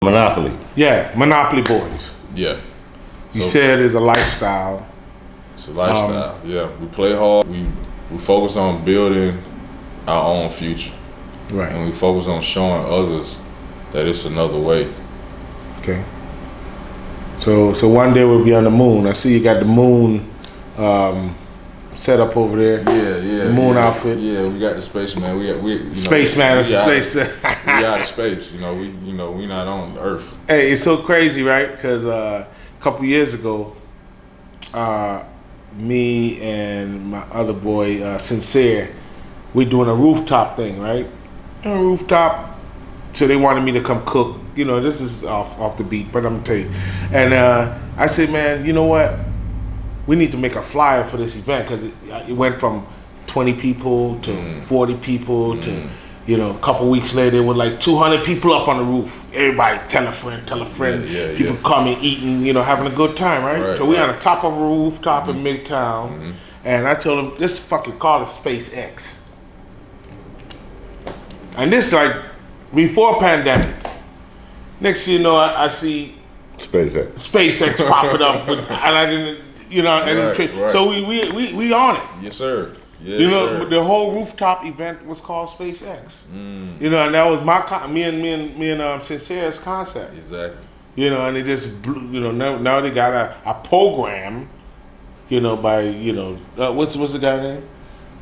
Monopoly. Yeah, Monopoly Boys. Yeah. You said it's a lifestyle. It's a lifestyle. Yeah, we play hard. We focus on building our own future, Right. and we focus on showing others that it's another way. Okay. So one day we'll be on the moon. I see you got the moon set up over there. Yeah. The moon outfit. Yeah, we got the spaceman. We Spaceman is the place. We out of space. We not on Earth. Hey, it's so crazy, right? Because a couple years ago, me and my other boy, Sincere, we doing a rooftop thing, right? A rooftop. So they wanted me to come cook. This is off the beat, but I'm gonna tell you. And I said, man, you know what? We need to make a flyer for this event because it went from 20 people to 40 people to, a couple weeks later, it was like 200 people up on the roof. Everybody tell a friend. Yeah, people coming, eating, having a good time, right? So we on the top of a rooftop in Midtown, and I told them, this fucking call is SpaceX. And this like before pandemic. Next thing you know, I see SpaceX popping up, and I didn't, Right. So we on it. Yes, sir. Yes, sir. The whole rooftop event was called SpaceX. And that was me and Sincere's concept. Exactly. And it just blew, now they got a program, by what's the guy name?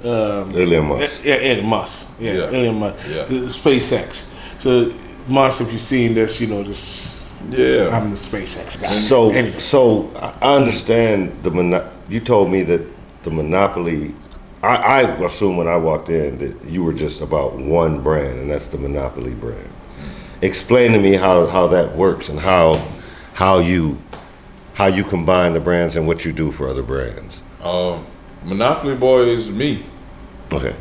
Elon Musk. Elon Musk. Yeah, Elon Musk. Yeah. SpaceX. So Musk, if you've seen this, just I'm the SpaceX guy. So I understand you told me that the Monopoly. I assume when I walked in that you were just about one brand, and that's the Monopoly brand. Explain to me how that works and how you combine the brands and what you do for other brands. Monopoly Boy is me. Okay.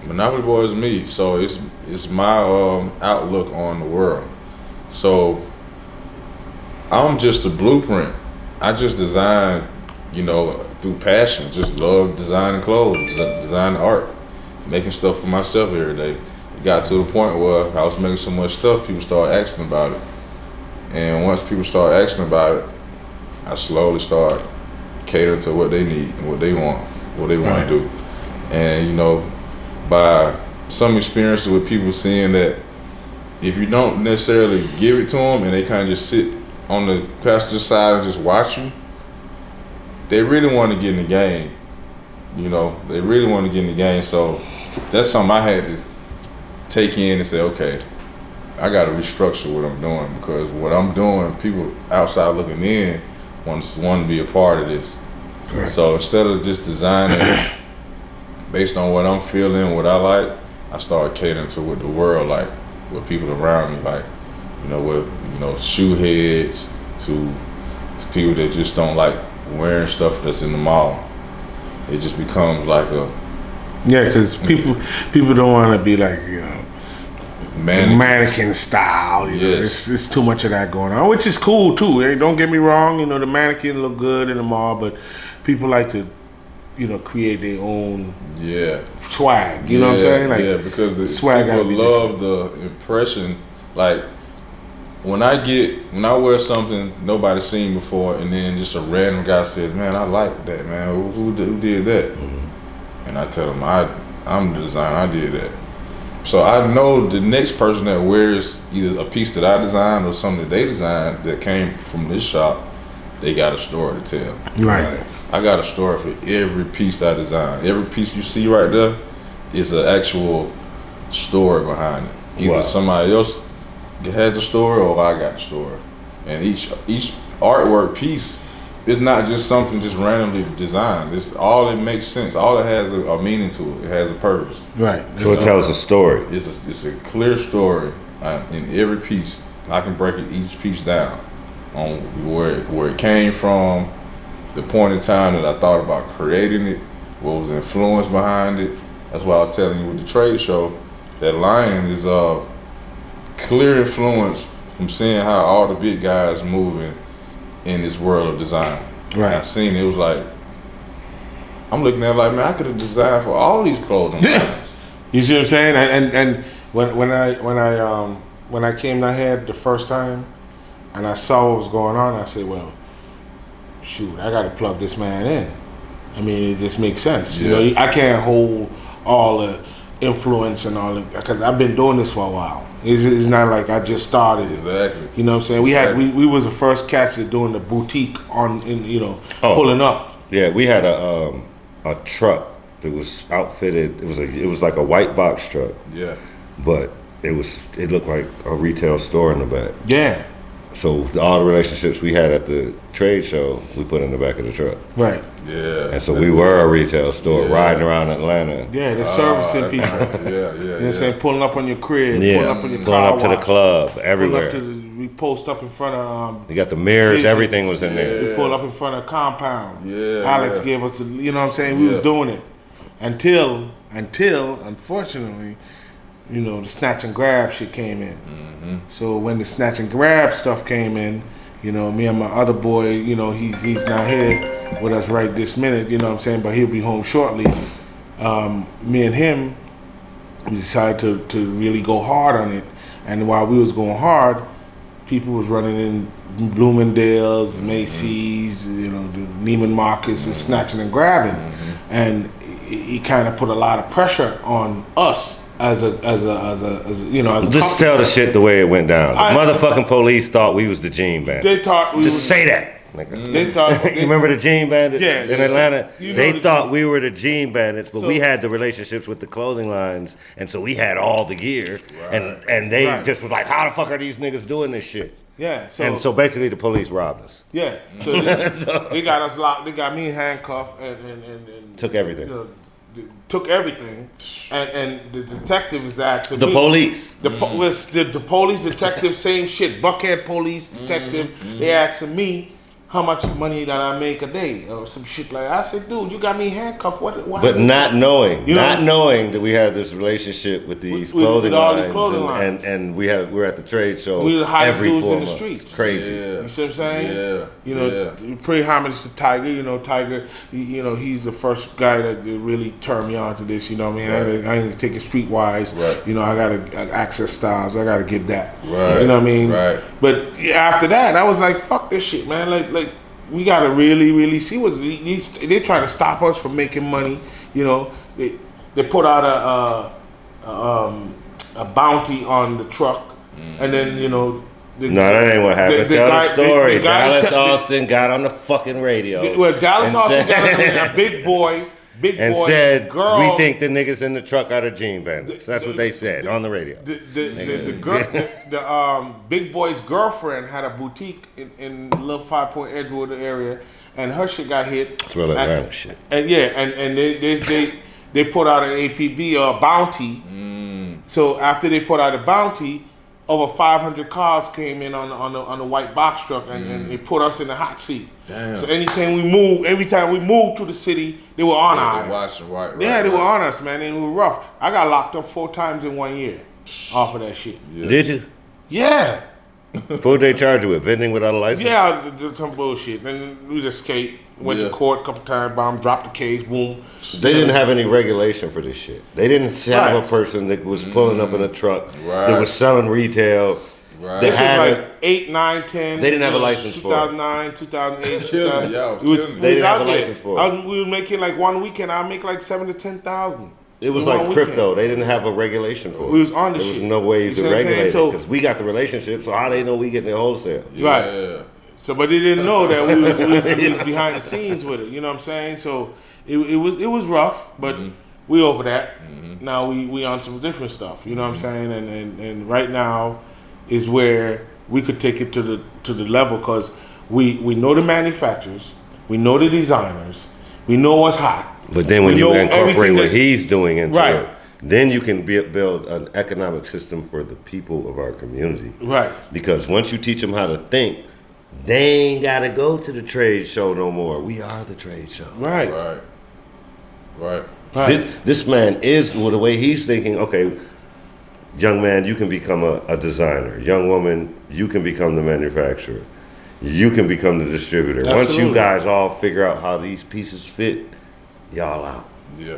Monopoly Boy is me. So it's my outlook on the world. So I'm just a blueprint. I just design, through passion. Just love designing clothes, designing art, making stuff for myself every day. It got to the point where I was making so much stuff, people started asking about it. And once people started asking about it, I slowly started catering to what they need and what they want to do. And by some experiences with people seeing that if you don't necessarily give it to them and they kind of just sit on the passenger side and just watch you, they really want to get in the game. They really want to get in the game. So that's something I had to take in and say, okay, I got to restructure what I'm doing, because what I'm doing, people outside looking in want to be a part of this. Right. So instead of just designing based on what I'm feeling, what I like, I started catering to what the world like, what people around me like. Shoe heads to people that just don't like wearing stuff that's in the mall. It just becomes like a because people don't want to be like mannequin style. Yes. It's too much of that going on, which is cool too. Hey, don't get me wrong. The mannequin look good in the mall, but people like to create their own swag. You know what I'm saying? Because the swag people love the impression. Like when I wear something nobody's seen before, and then just a random guy says, "Man, I like that, man. Who did that?" And I tell them, I'm the designer. I did that. So I know the next person that wears either a piece that I designed or something that they designed that came from this shop, they got a story to tell. Right. I got a story for every piece I designed. Every piece you see right there is an actual story behind it. Either somebody else has a story or I got a story. And each artwork piece is not just something just randomly designed. It makes sense. All it has a meaning to it. It has a purpose. Right. So it tells a story. It's a clear story in every piece. I can break each piece down on where it came from, the point in time that I thought about creating it, what was the influence behind it. That's why I was telling you with the trade show, that lion is a clear influence from seeing how all the big guys moving in this world of design. Right. I seen it was like, I'm looking at it like, man, I could have designed for all these clothing lines. You see what I'm saying? And when I when I came down here the first time, and I saw what was going on, I said, well, shoot, I got to plug this man in. I mean, it just makes sense. You know, I can't hold all the influence and all that, because I've been doing this for a while. It's not like I just started. Exactly. You know what I'm saying? We was the first cats that doing the boutique pulling up. Yeah, we had a truck that was outfitted. It was like a white box truck. Yeah. But it looked like a retail store in the back. Yeah. So all the relationships we had at the trade show, we put in the back of the truck. Right. Yeah. And so we were a retail store riding around Atlanta. Yeah, they're servicing people. Yeah. You know what I'm saying? Pulling up on your crib, Yeah, pulling up on your pulling car up to the wash, club, pulling everywhere. up to we post up in front of You got the mirrors, Yeah. everything was in there. we pulled up in front of Compound. Yeah, Alex yeah. gave us, you know what I'm saying? We was doing it until unfortunately, you know, the snatch and grab shit came in. So when the snatch and grab stuff came in, you know, me and my other boy, you know, he's not here with us right this minute, you know what I'm saying? But he'll be home shortly. Me and him, we decided to really go hard on it. And while we was going hard, people was running in Bloomingdale's, Macy's, you know, the Neiman Marcus, and snatching and grabbing, and he kind of put a lot of pressure on us as a you know, as a Just company. tell the shit the way it went down. The I- motherfucking police thought we was the Gene Bandit. They thought we Just was, say that. Nigga. They thought You remember the Gene Bandits Yeah, in yeah. Atlanta? You know They the thought Gene- we were the Gene Bandits, but So- we had the relationships with the clothing lines, and so we had all the gear, and they Right. just was like, how the fuck are these niggas doing this shit? yeah. And so basically the police robbed us. Yeah, so they got us locked. They got me handcuffed and Took everything. You know, took everything, and the detective is asking The me- police. The police detective, same shit. Buckhead police detective. They asking me how much money that I make a day or some shit like that. I said, dude, you got me handcuffed. What? But not knowing, You know- not knowing that we had this relationship with these With clothing all these lines, clothing and, lines. and we're at the trade show We the hottest every dudes 4 in the months. streets. It's crazy. Yeah. You see what I'm saying? Yeah. You know, pretty homage to Tiger. You know, Tiger. You know, he's the first guy that really turned me on to this. You know what I mean? I ain't gonna take it streetwise. Right. You know, I gotta access styles. I gotta give that. Right. You know what I mean? Right. But after that, I was like, fuck this shit, man. Like we gotta really see what's they're trying to stop us from making money. You know, they put out a bounty on the truck, and then you know. No, that ain't what happened. Tell the story. the guy Dallas kept- Austin got on the fucking radio. Well, Dallas and Austin said- got on a big boy, and boy, said, girl. "We think the niggas in the truck are the Gene Bandits." That's what they said on the radio. The girl, the big boy's girlfriend had a boutique in Little 5 Point Edgewood area, and her shit got hit. It's real Atlanta shit. And yeah, and they put out an APB or a bounty. So after they put out a bounty, over 500 cars came in on the white box truck, and they put us in the hot seat. Damn. So every time we moved to the city, they were on our ass. Watching, right. Yeah, they were on us, man. They were rough. I got locked up 4 times in 1 year off of that shit. Did you? Yeah. What they charge you with? Vending without a license? Yeah, some bullshit. Then we just escaped, went to court a couple times, bomb, dropped the case, boom. They didn't have any regulation for this shit. They didn't have Right. a person that was pulling up in a truck that Right. was selling retail. Right. They This had was it. like 8, 9, 10. They didn't have a license for it. 2009, 2008, Killing 2000. me. Y'all was It was- killing me. They didn't was have out a there. license for it. We were making like one weekend. I make like 7 to 10,000. It was in like one crypto. weekend. They didn't have a regulation for it. We was on the There shit. was no way You to see what I'm saying? regulate it So- because we got the relationship. So how they know we getting the wholesale? Right. Yeah. So, but they didn't know that we was behind the scenes with it. You know what I'm saying? So it was rough, but we over that. Now we on some different stuff. You know what I'm saying? And right now is where we could take it to the level because we know the manufacturers, we know the designers, we know what's hot. But then when We you know incorporate everything what that- he's doing into Right. it, then you can build an economic system for the people of our community. Right. Because once you teach them how to think, they ain't got to go to the trade show no more. We are the trade show. Right. Right. Right. Right. This man is, well, the way he's thinking, okay, young man, you can become a designer. Young woman, you can become the manufacturer. You can become the distributor. Once you Absolutely. guys all figure out how these pieces fit, y'all out. Yeah.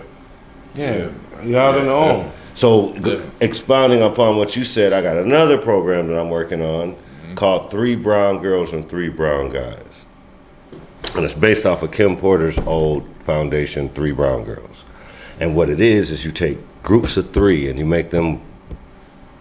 Yeah. Y'all don't know. So Definitely. expounding upon what you said, I got another program that I'm working on called 3 Brown Girls and 3 Brown Guys. And it's based off of Kim Porter's old foundation, 3 Brown Girls. And what it is you take groups of 3 and you make them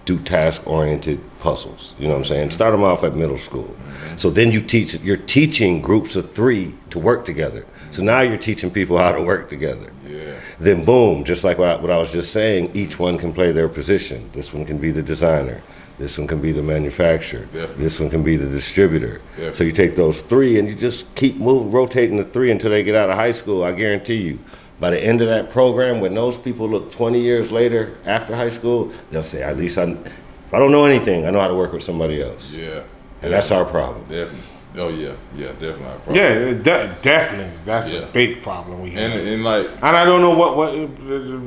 do task-oriented puzzles. You know what I'm saying? Start them off at middle school. So then you're teaching groups of 3 to work together. So now you're teaching people how to work together. Yeah. Then boom, just like what I was just saying, each one can play their position. This one can be the designer. This one can be the manufacturer. Definitely. This one can be the distributor. Definitely. So you take those 3 and you just keep rotating the 3 until they get out of high school. I guarantee you, by the end of that program, when those people look 20 years later after high school, they'll say, at least if I don't know anything, I know how to work with somebody else. Yeah. And that's our problem. Definitely. Oh yeah. Yeah. Definitely. Our problem. Yeah, definitely. That's Yeah. a big problem we have. And like And I don't know what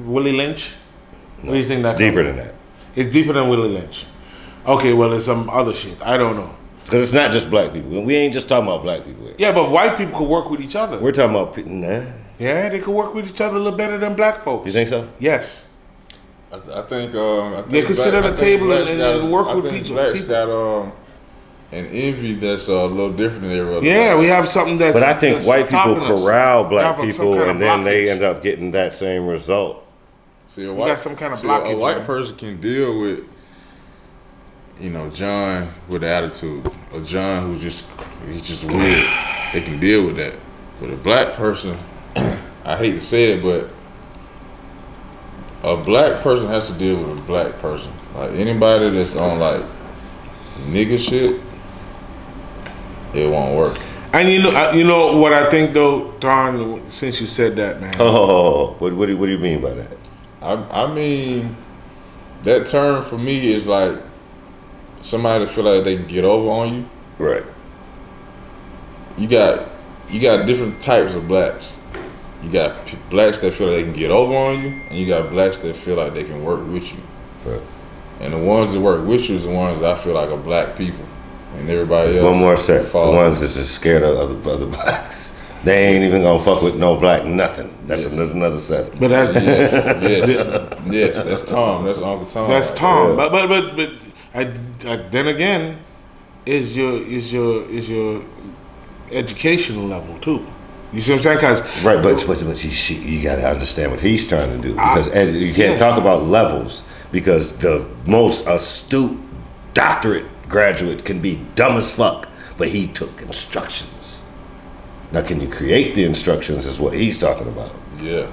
Willie Lynch. What do you think It's that's deeper than that. It's deeper than Willie Lynch. Okay, well, it's some other shit. I don't know. Because it's not just black people. We ain't just talking about black people here. Yeah, but white people could work with each other. We're talking about, nah. Yeah, they could work with each other a little better than black folks. You think so? Yes. I think They could sit at a table blacks and work with people. people. Blacks got an envy that's a little different than every other. Yeah, blacks. we have something that's. But I think that's white people stopping us. corral We black have some people kind of and then they blockage. end up getting that same result. See, a got some kind of see, blockage, A white man. person can deal with, John with attitude, or John he's just weird. They can deal with that. But a black person, I hate to say it, but a black person has to deal with a black person. Like anybody that's on like nigga shit, it won't work. And you know what I think though, Don. Since you said that, man. Oh, what do you mean by that? I mean, that term for me is like somebody that feel like they can get over on you. Right. You got different types of blacks. You got blacks that feel like they can get over on you, and you got blacks that feel like they can work with you. Right. And the ones that work with you is the ones that I feel like are black people, and everybody else. One more set. The falls- ones that's just scared of other blacks. They ain't even gonna fuck with no black nothing. That's Yes. another set. But that's yes, that's Tom. That's Uncle Tom. that's right Tom. Yeah. But then again, is your educational level too. You see what I'm saying? Because Right, but you got to understand what he's trying to do because you can't talk about levels because the most astute doctorate graduate can be dumb as fuck, but he took instructions. Now, can you create the instructions? Is what he's talking about. Yeah.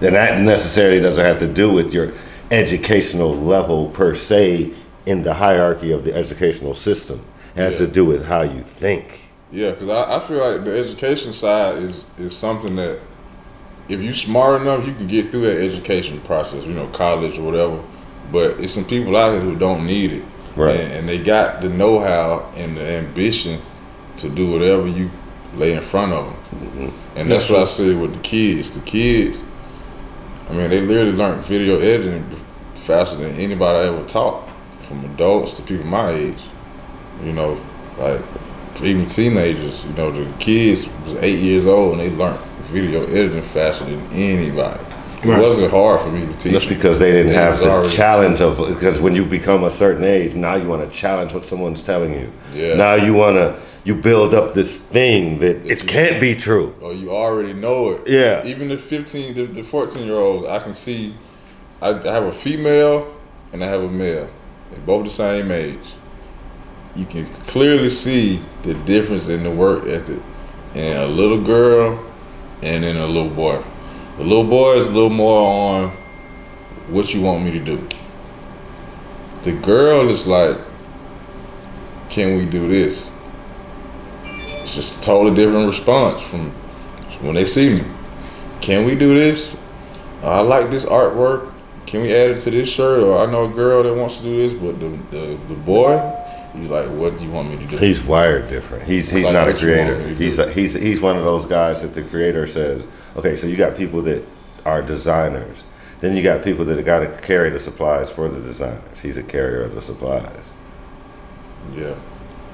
And that necessarily doesn't have to do with your educational level per se in the hierarchy of the educational system. It has Yeah. to do with how you think. Yeah, because I feel like the education side is something that if you smart enough, you can get through that education process, college or whatever. But it's some people out here who don't need it. Right. And they got the know-how and the ambition to do whatever you lay in front of them. Mm-hmm. And that's what I say with the kids. The kids, I mean, they literally learn video editing faster than anybody I ever taught, from adults to people my age. Like even teenagers, the kids was 8 years old and they learned video editing faster than anybody. It Right. wasn't hard for me to teach. That's them. because they didn't It have was the already- challenge of, because when you become a certain age, now you want to challenge what someone's telling you. Yeah. Now you build up this thing that it can't be true. Or you already know it. Yeah. Even the 14-year-olds, I can see. I have a female and I have a male. They're both the same age. You can clearly see the difference in the work ethic in a little girl and in a little boy. The little boy is a little more on what you want me to do. The girl is like, can we do this? It's just a totally different response from when they see me. Can we do this? I like this artwork. Can we add it to this shirt? Or I know a girl that wants to do this, but the boy, he's like, what do you want me to do? He's wired different. He's Like not a what you want creator. me to do. He's one of those guys that the creator says, okay, so you got people that are designers. Then you got people that got to carry the supplies for the designers. He's a carrier of the supplies. Yeah,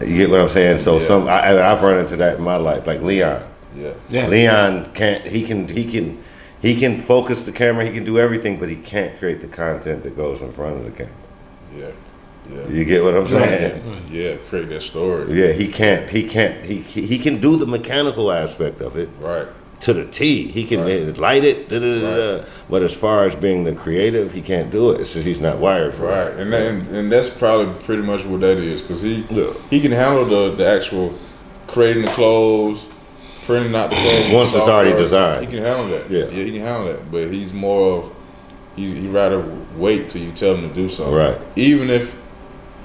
You get what I'm saying? So Yeah. I've run into that in my life, like Leon. yeah. Yeah. Leon he can He can focus the camera, he can do everything, but he can't create the content that goes in front of the camera. Yeah. Yeah. You get what I'm saying? Yeah, create that story. Yeah, he can do the mechanical aspect of it Right. to the T. He can Right. light it, Right. but as far as being the creative, he can't do it. It's just he's not wired for Right, it. and that's probably pretty much what that is, because Yeah. he can handle the actual creating the clothes, printing out the clothes. Once it's already software. designed. He can handle that. Yeah. He can handle that. But he's more of he rather wait till you tell him to do something. Right. Even if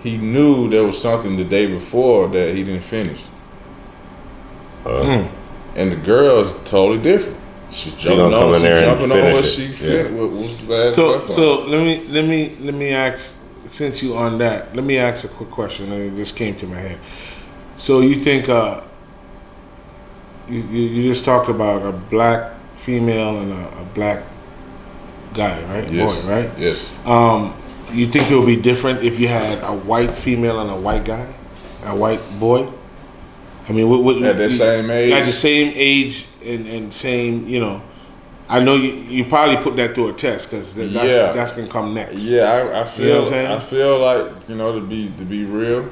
he knew there was something the day before that he didn't finish. And the girl is totally different. She's gonna come in there and jumping on finish what it. she Yeah. finished. What was the last So question? so let me ask, since you on that, let me ask a quick question, and it just came to my head. So you think you just talked about a black female and a black guy, right? Yes. Boy, right? Yes. You think it would be different if you had a white female and a white guy, a white boy? I mean, what At the same age? At the same age and same, you know. I know you probably put that through a test because that's gonna come next. Yeah, I feel. You know what I'm saying? I feel like, you know, to be real,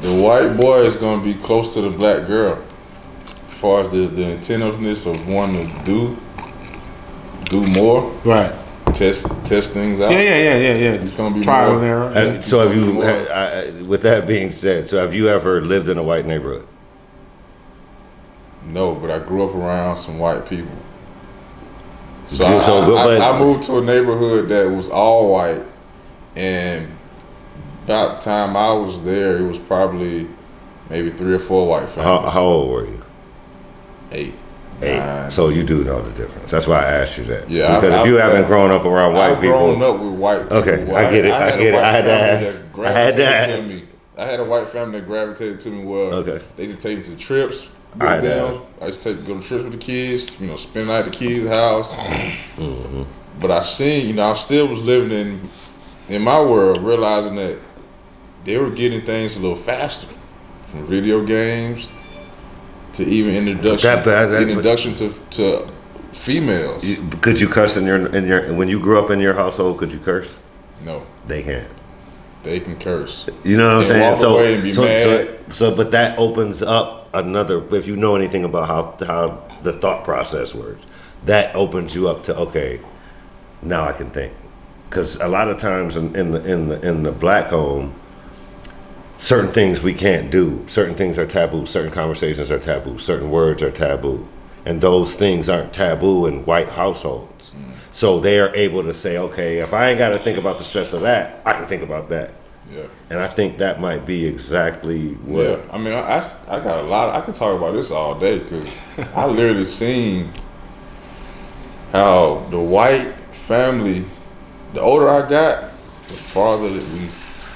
the white boy is gonna be close to the black girl, as far as the attentiveness of wanting to do more, Right. test things out. Yeah. It's gonna be trial more- and error. So have you? More. With that being said, so have you ever lived in a white neighborhood? No, but I grew up around some white people. So, but- I moved to a neighborhood that was all white, and about the time I was there, it was probably maybe 3 or 4 white families. How old were you? 8. 8. 9. So you do know the difference. That's why I asked you that. Yeah, Because if you haven't grown up around white I've people, grown up with white people. Okay, I get it, I had a get it. white I had to family ask. that I had to gravitated ask. me. I had a white family that gravitated to me well. Okay. They used to take me to trips with I had to them. ask. I used to go to trips with the kids, you know, spend the night at the kids' house. Mm-hmm. But I seen, you know, I still was living in my world, realizing that they were getting things a little faster, from video games to even introduction to females. Could you curse in your when you grew up in your household? Could you curse? No, They can't. they can curse. You know what I'm And saying? walk away and be mad. But that opens up another. If you know anything about how the thought process works, that opens you up to, okay, now I can think. Because a lot of times in the black home, certain things we can't do. Certain things are taboo. Certain conversations are taboo. Certain words are taboo, and those things aren't taboo in white households. So they are able to say, okay, if I ain't got to think about the stress of that, I can think about that. Yeah. And I think that might be exactly what. Yeah, I mean, I got a lot. I could talk about this all day because I literally seen how the white family, the older I got, the farther that we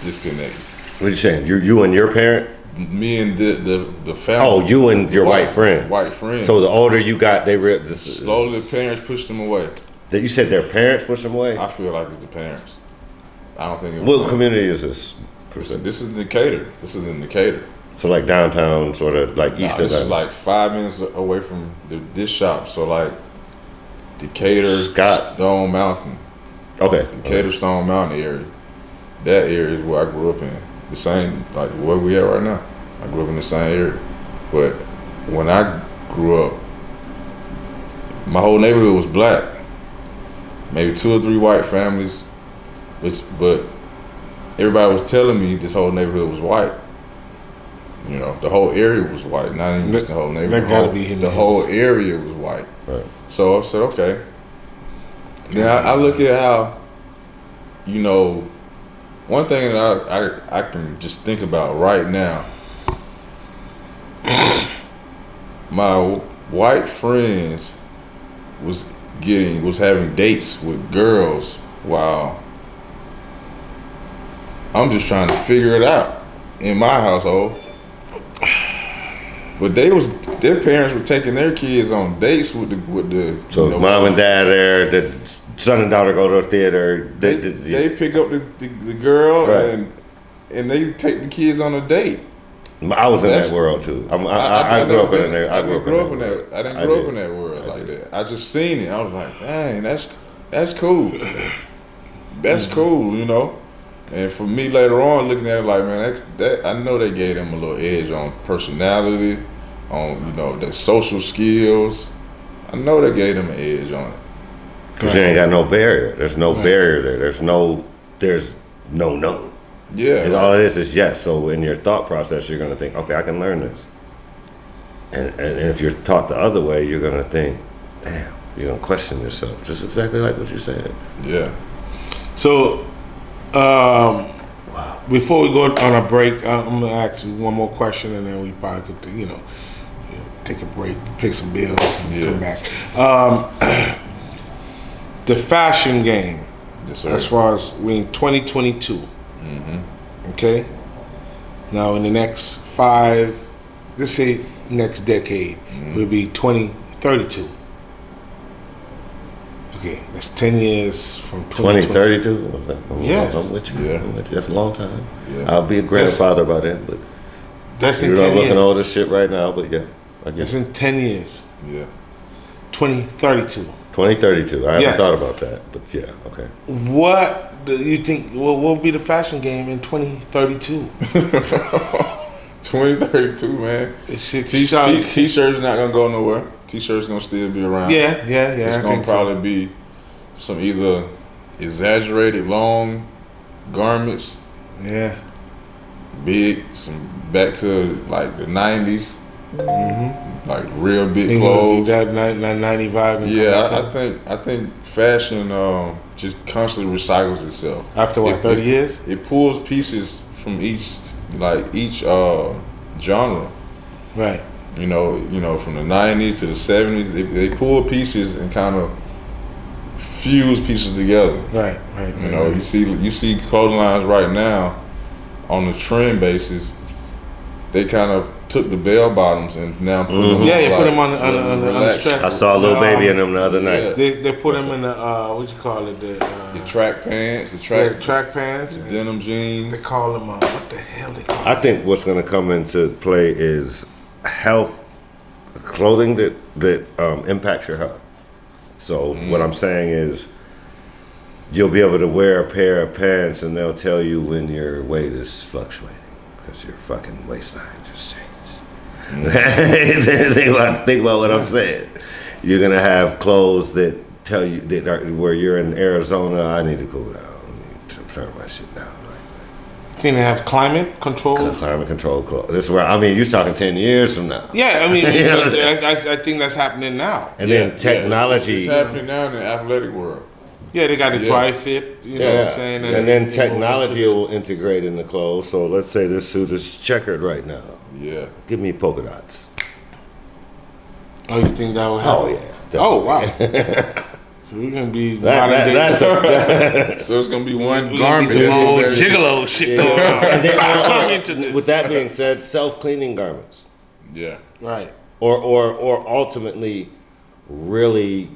disconnected. What are you saying? You and your parent? Me and the family. Oh, you and your white friends. White friends. So the older you got, they this. Slowly, the parents pushed them away. That you said their parents pushed them away. I feel like it's the parents. I don't think it was What them. community is this? This is Decatur. This is in Decatur. So like downtown, sort of like Nah, east this of is like 5 minutes away from this shop. So like Decatur, Scott. Stone Mountain, Okay. Decatur, Stone Mountain area. That area is where I grew up in. The same, like where we at right now. I grew up in the same area. But when I grew up, my whole neighborhood was black. Maybe 2 or 3 white families, but everybody was telling me this whole neighborhood was white. You know, the whole area was white, not even just the whole neighborhood. That gotta be hidden The whole area was white. Right. So I said, okay. Then I look at how, you know, one thing that I can just think about right now. My white friends was having dates with girls while I'm just trying to figure it out in my household. But their parents were taking their kids on dates with the So you know, mom and dad there, the son and daughter go to a theater. they pick up the girl Right. and they take the kids on a date. I was in That's- that world too. I grew up in there. I didn't grow up in that. I didn't grow up did. in that world like that. I just seen it. I was like, dang, that's cool. That's cool, you know. And for me later on, looking at it like, man, that I know they gave them a little edge on personality, on their social skills. I know they gave them an edge on it. Because you ain't got no barrier. There's no barrier there. There's no no. Yeah. And all it is yes. So in your thought process, you're going to think, okay, I can learn this. And if you're taught the other way, you're going to think, damn, you're going to question yourself. Just exactly like what you said. Yeah. So, before we go on a break, I'm gonna ask you one more question, and then we probably could, take a break, pay some bills, and come back. The fashion game, Yes, sir. as far as we in 2022. Mm-hmm. Okay. Now, in the next 5, let's say next decade, will be 2032. Okay, that's 10 years from 2032? Yes. I'm with you. Yeah. I'm with you. That's a long time. Yeah. I'll be a grandfather by then, but That's in you're 10 not looking years. at all this shit right now, but yeah, I That's guess. in 10 years. Yeah. 2032. 2032. I haven't Yes. thought about that, but yeah, okay. What do you think will be the fashion game in 2032? 2032, man. T-shirts not gonna go nowhere. T-shirts gonna still be around. Yeah. It's I gonna think probably be some either exaggerated long garments, so. Yeah. big, some back to like the 90s, like real big Think clothes. that 95. And Yeah, I think fashion just constantly recycles itself. After what, 30 years? It pulls pieces from each genre. Right. You know, from the 90s to the 70s, they pull pieces and kind of fuse pieces together. Right. You know, you see clothing lines right now on the trend basis. They kind of took the bell bottoms and now put them Yeah, you put like, them on the relaxed. strap. I saw a little baby in them the other night. Yeah. They put them in the what you call it, The the track pants, the track pants. And denim they jeans. call them what the hell they call I think what's going to come into play is health, clothing that impacts your health. So what I'm saying is, you'll be able to wear a pair of pants and they'll tell you when your weight is fluctuating because your fucking waistline just changed. think about what I'm saying. You're gonna have clothes that tell you that where you're in Arizona, I need to cool down. I need to turn my shit down. Think they have climate control? Climate control clothes. This is where you're talking 10 years from now. Yeah, I mean, Yeah. I think that's happening now. And then technology. It's happening now in the athletic world. Yeah, they got the Yeah. dry fit. You know what I'm saying? And then technology will integrate in the clothes. So let's say this suit is checkered right now. Yeah. Give me polka dots. Oh, you think that will help? Oh yeah. Oh wow. So we're gonna be That's So it's gonna be one we garment. some old Everybody- gigolo shit going on. and I'm then, into this. with that being said, self-cleaning garments, Yeah. Right. or ultimately, really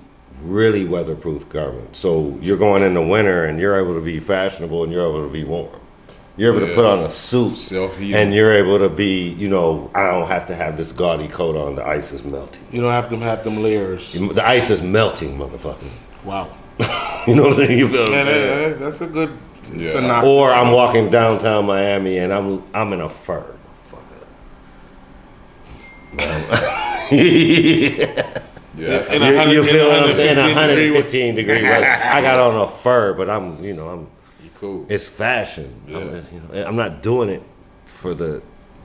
weatherproof garments. So you're going in the winter and you're able to be fashionable and you're able to be warm. You're able to Yeah. put on a suit Self-heating. and you're able to be, I don't have to have this gaudy coat on. The ice is melting. You don't have them layers. The ice is melting, motherfucker. Wow. You know what I'm saying? You feel what I'm Man, saying? that's a good Yeah. synopsis. Or I'm walking downtown Miami and I'm in a fur, motherfucker. Yeah. In You feel what I'm saying? 115 115 degree weather. I got on a fur, but I'm You cool. it's fashion. Yeah. I'm not doing it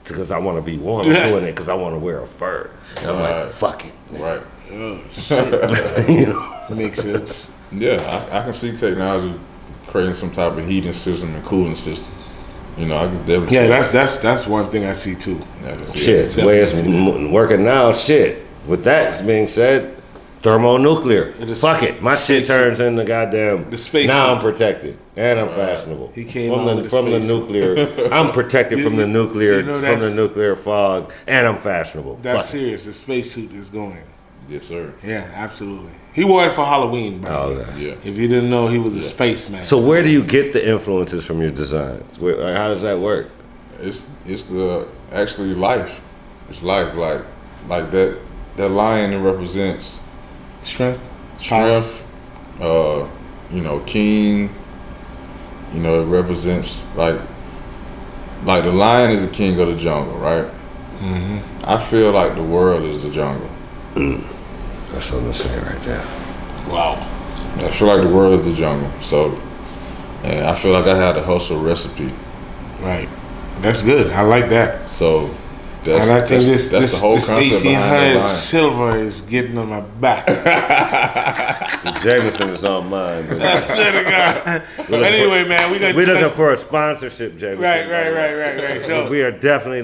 because I want to be warm. I'm doing it because I want to wear a fur. And I'm like, Right. fuck it. Right. Oh, shit. Makes sense. Yeah, I can see technology creating some type of heating system and cooling system. I can definitely Yeah, see that's one thing I see too. I can see Shit, it. the way it's working now, shit. With that being said, thermonuclear. It is Fuck it. My shit space- turns into goddamn. The space Now suit. I'm protected and I'm fashionable. He came from out the with the from the space suit. nuclear. I'm protected from the nuclear you know from the that's- nuclear fog and I'm fashionable. That's Fuck it. serious. The spacesuit is going. Yes, sir. Yeah, absolutely. He wore it for Halloween, by the Oh, way. okay. Yeah. If you didn't know, he was a spaceman. So where do you get the influences from your designs? How does that work? It's the actually life. It's life, like that. That lion, it represents Strength. strength. You know, king. You know, it represents like the lion is the king of the jungle, right? Mm-hmm. I feel like the world is the jungle. That's something to say right there. Wow. I feel like the world is the jungle. So, and I feel like I had a hustle recipe. Right. That's good. I like that. So, that's, and I think that's the whole this concept behind the 1800 lion. silver is getting on my back. Jameson is on mine. I swear to God. But anyway, man, We're looking for a sponsorship, Jameson. Right. So, We are definitely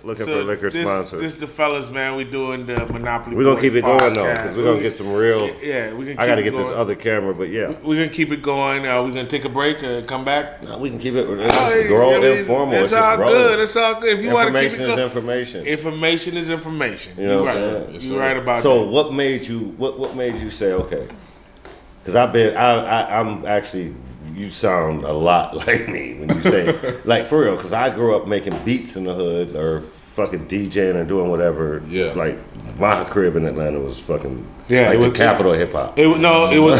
looking for liquor this, sponsors. This the fellas, man. We doing the Monopoly. We're gonna Boys keep it going though, podcast. because we're gonna get some real. Yeah, we can. I got to keep get it this going. other camera, but yeah, We're gonna keep it going. We're gonna take a break and come back. no, we can keep it. Hey, It's grow I mean, informal. It's It's just all rolling. good. It's all good. If you want to keep it Information is going, information. information is information. You know You're what right. I'm saying? Yes, You're sir. right about So that. what made you? What made you say okay? Because I'm actually. You sound a lot like me when you say like for real. Because I grew up making beats in the hood or fucking DJing and doing whatever. Yeah. Like my crib in Atlanta was fucking Yeah, like it the was- capital of hip hop. It was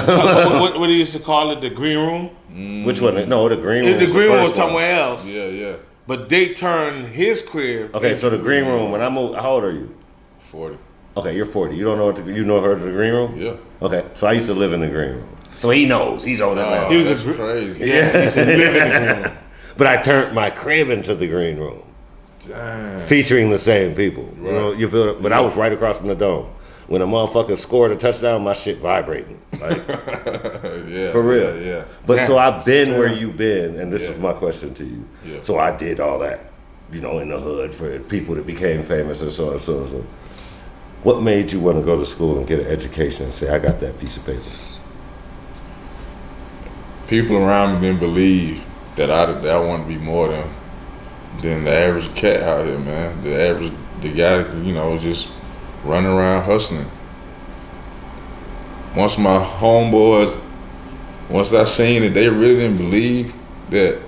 what they used to call it, the green room. Which one? No, the green room. The was green room was first one. somewhere else. Yeah. But they turned his crib. Okay, so the green room. When I moved, how old are you? 40. Okay, you're 40. You don't know you know her to the green room? Yeah. Okay, so I used to live in the green room. So he knows. He's older than Oh, He was a that's gr- crazy. Yeah, he used to live in the green room. But I turned my crib into the green room, Damn. featuring the same people. You know, Right. you feel it? But I was right across from the dome. When a motherfucker scored a touchdown, my shit vibrating. Like, Yeah. for real. Yeah. But Yeah. so I've been where you've been, and this is Yeah. my question to you. Yeah. So I did all that, you know, in the hood for people that became famous and so on and so on. And so. What made you want to go to school and get an education and say, I got that piece of paper? People around me didn't believe that I want to be more than the average cat out here, man. The guy that, you know, just running around hustling. Once my homeboys, once I seen it, they really didn't believe that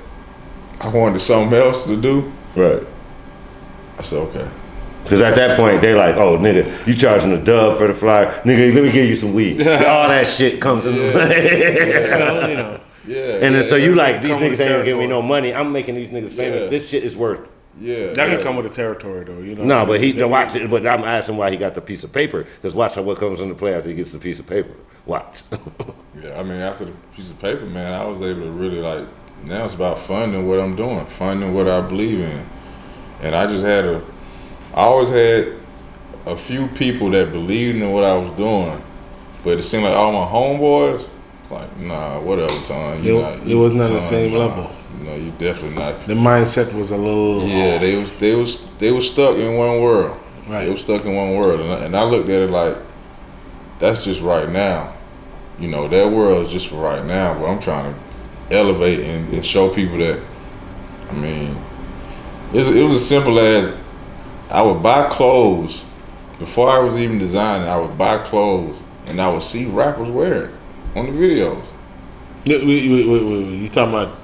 I wanted something else to do. Right. I said, okay. Because at that point, they like, oh, nigga, you charging a dub for the flyer. Nigga, let me give you some weed. All that shit comes in. You know. Yeah. And then so you like, these Come with niggas the ain't gonna give me territory. no money. I'm making these niggas famous. Yeah. This shit is worth. Yeah. That can come with the territory, though. You know. No, but watch it. But I'm asking why he got the piece of paper. Because watch how what comes into play after he gets the piece of paper. Watch. Yeah, I mean, after the piece of paper, man, I was able to really now it's about funding what I'm doing, funding what I believe in. And I always had a few people that believed in what I was doing, but it seemed like all my homeboys, like, nah, whatever, Ton. It was not the same level. No, you definitely not. The mindset was a little. Yeah, off. they was stuck in one world. Right. They were stuck in one world, and I looked at it like, that's just right now. You know, that world is just for right now, but I'm trying to elevate and show people that, I mean, it was as simple as I would buy clothes before I was even designing. I would buy clothes and I would see rappers wear it on the videos. Wait. You talking about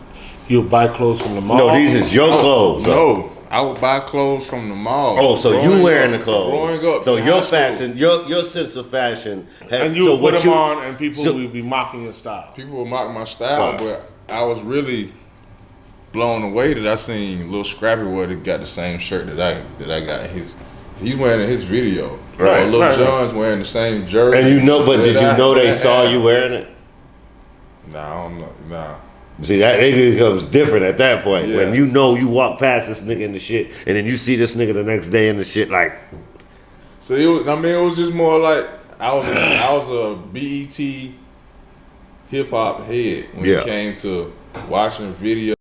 you buy clothes from the mall? No, these is your clothes. No, I would buy clothes from the mall. Oh, so Growing you wearing up- the clothes. Growing up, So in your high school, fashion, your sense of fashion. And you so would put what them you- on, and people so- would be mocking your style. people would mock my style, Right. but I was really blown away that I seen Lil Scrappy Boy that got the same shirt that I got. He's wearing in his video. Right, Or Lil right. Jon's wearing the same jersey. And you know, but did you that know I they saw had. you wearing it? Nah, I don't know. Nah. See, that nigga becomes different at that point. Yeah. When you know you walk past this nigga in the shit, and then you see this nigga the next day in the shit, like, So it was just more like I was a BET hip hop head when Yeah. it came to watching videos.